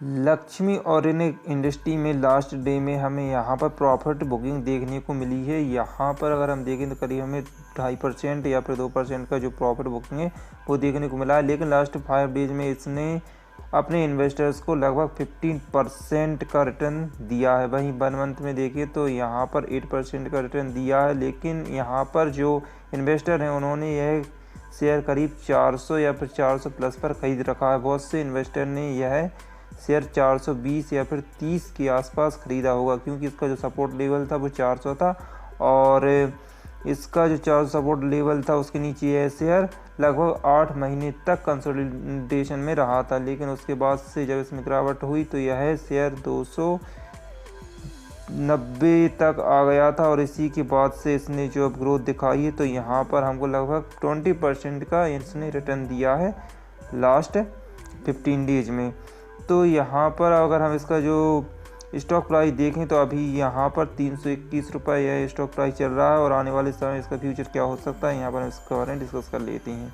Lakshmi organic industry में last day में हमें यहाँ पर प्रॉफिट बुकिंग देखने को मिली है। यहाँ पर अगर हम देखें तो करीब हमें 2.5% या फिर 2% का जो प्रॉफिट बुकिंग है वो देखने को मिला है। लेकिन लास्ट 5 डेज में इसने अपने इन्वेस्टर्स को लगभग 15% का रिटर्न दिया है। वहीं 1 मंथ में देखिए तो यहाँ पर 8% का रिटर्न दिया है। लेकिन यहाँ पर जो इन्वेस्टर हैं उन्होंने यह शेयर करीब 400 या फिर 400 प्लस पर खरीद रखा है। बहुत से इन्वेस्टर ने यह शेयर 420 या फिर 30 के आसपास ख़रीदा होगा, क्योंकि इसका जो सपोर्ट लेवल था वो 400 था और इसका जो 400 सपोर्ट लेवल था उसके नीचे यह शेयर लगभग 8 महीने तक कंसोलिडेशन में रहा था। लेकिन उसके बाद से जब इसमें गिरावट हुई तो यह शेयर 290 तक आ गया था और इसी के बाद से इसने जो अब ग्रोथ दिखाई है तो यहाँ पर हमको लगभग 20% का इसने रिटर्न दिया है लास्ट 15 डेज में। तो यहाँ पर अगर हम इसका जो स्टॉक प्राइस देखें तो अभी यहाँ पर 321 रुपये यह स्टॉक प्राइस चल रहा है और आने वाले समय इसका फ्यूचर क्या हो सकता है यहाँ पर हम इसके बारे में डिस्कस कर लेते हैं।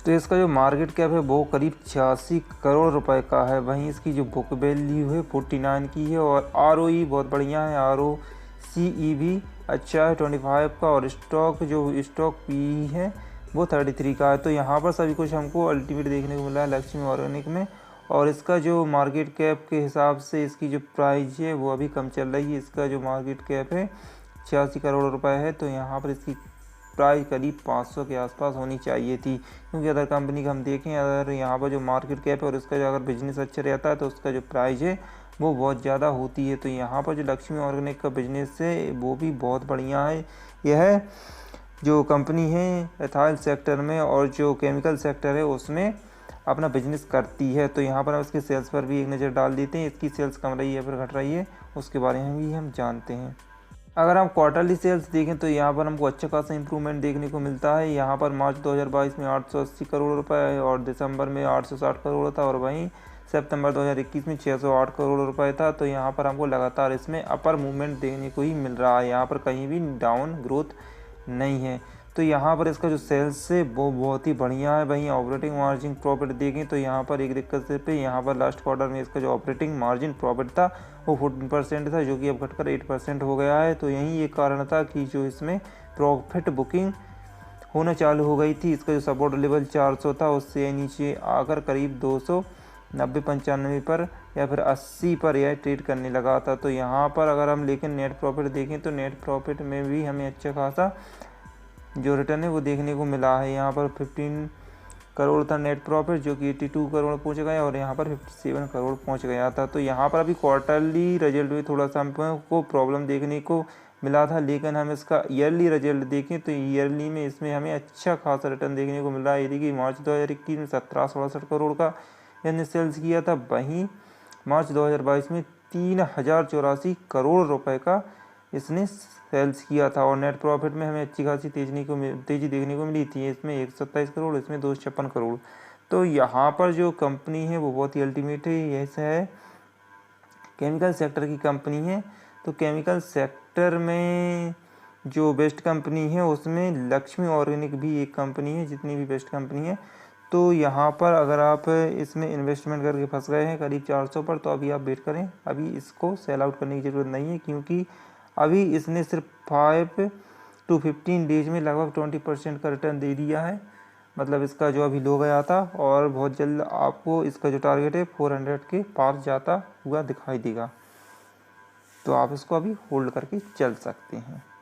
तो इसका जो मार्केट कैप है वो करीब 86 करोड़ रुपए का है। वहीं इसकी जो बुक वैल्यू है 49 की है और ROE बहुत बढ़िया है, ROCE भी अच्छा है 25 का और स्टॉक PE है वो 33 का है। तो यहाँ पर सभी कुछ हमको अल्टीमेट देखने को मिला है लक्ष्मी ऑर्गेनिक में। और इसका जो मार्केट कैप के हिसाब से इसकी जो प्राइस है वो अभी कम चल रही है। इसका जो मार्केट कैप है 86 करोड़ रुपए है, तो यहाँ पर इसकी प्राइस करीब 500 के आसपास होनी चाहिए थी, क्योंकि अदर कंपनी का हम देखें अगर यहाँ पर जो मार्केट कैप है और इसका जो अगर बिजनेस अच्छा रहता है तो उसका जो प्राइस है वो बहुत ज़्यादा होती है। तो यहाँ पर जो लक्ष्मी ऑर्गेनिक का बिजनेस है वो भी बहुत बढ़िया है। यह जो कंपनी है एथाइल सेक्टर में और जो केमिकल सेक्टर है उसमें अपना बिजनेस करती है। तो यहाँ पर हम इसके सेल्स पर भी एक नज़र डाल देते हैं। इसकी सेल्स कम रही है फिर घट रही है उसके बारे में भी हम जानते हैं। अगर हम क्वार्टरली सेल्स देखें तो यहाँ पर हमको अच्छा खासा इंप्रूवमेंट देखने को मिलता है। यहाँ पर मार्च 2022 में 880 करोड़ रुपए और दिसंबर में 860 करोड़ था और वहीं सितंबर 2021 में 608 करोड़ रुपए था। तो यहाँ पर हमको लगातार इसमें अपर मूवमेंट देखने को ही मिल रहा है, यहाँ पर कहीं भी डाउन ग्रोथ नहीं है। तो यहाँ पर इसका जो सेल्स है वो बहुत ही बढ़िया है। वहीं ऑपरेटिंग मार्जिन प्रॉफिट देखें तो यहाँ पर एक दिक्कत से पे यहाँ पर लास्ट क्वार्टर में इसका जो ऑपरेटिंग मार्जिन प्रॉफिट था वो 14% था, जो कि अब घटकर 8% हो गया है। तो यही एक कारण था कि जो इसमें प्रॉफिट बुकिंग होना चालू हो गई थी। इसका जो सपोर्ट लेवल 400 था उससे नीचे आकर करीब 290-95 पर या फिर 80 पर यह ट्रेड करने लगा था। तो यहाँ पर अगर हम लेकिन नेट प्रॉफिट देखें तो नेट प्रॉफिट में भी हमें अच्छा खासा जो रिटर्न है वो देखने को मिला है। यहाँ पर 15 करोड़ था नेट प्रॉफिट, जो कि 82 करोड़ पहुँच गया और यहाँ पर 57 करोड़ पहुँच गया था। तो यहाँ पर अभी क्वार्टरली रिजल्ट में थोड़ा सा हमको प्रॉब्लम देखने को मिला था, लेकिन हम इसका ईयरली रिजल्ट देखें तो ईयरली में इसमें हमें अच्छा खासा रिटर्न देखने को मिल रहा है। ये देखिए मार्च 2021 में 1768 करोड़ का इसने सेल्स किया था, वहीं मार्च 2022 में 3084 करोड़ रुपए का इसने सेल्स किया था और नेट प्रॉफिट में हमें अच्छी खासी तेज़ी देखने को मिली थी। इसमें 127 करोड़, इसमें 256 करोड़। तो यहाँ पर जो कंपनी है वो बहुत ही अल्टीमेट है। यह है केमिकल सेक्टर की कंपनी है। तो केमिकल सेक्टर में जो बेस्ट कंपनी है उसमें लक्ष्मी ऑर्गेनिक भी एक कंपनी है, जितनी भी बेस्ट कंपनी है। तो यहाँ पर अगर आप इसमें इन्वेस्टमेंट करके फंस गए हैं करीब 400 पर, तो अभी आप वेट करें, अभी इसको सेल आउट करने की ज़रूरत नहीं है, क्योंकि अभी इसने सिर्फ 5 to 15 डेज में लगभग 20% का रिटर्न दे दिया है। मतलब इसका जो अभी लो गया था और बहुत जल्द आपको इसका जो टारगेट है 400 के पार जाता हुआ दिखाई देगा। तो आप इसको अभी होल्ड करके चल सकते हैं।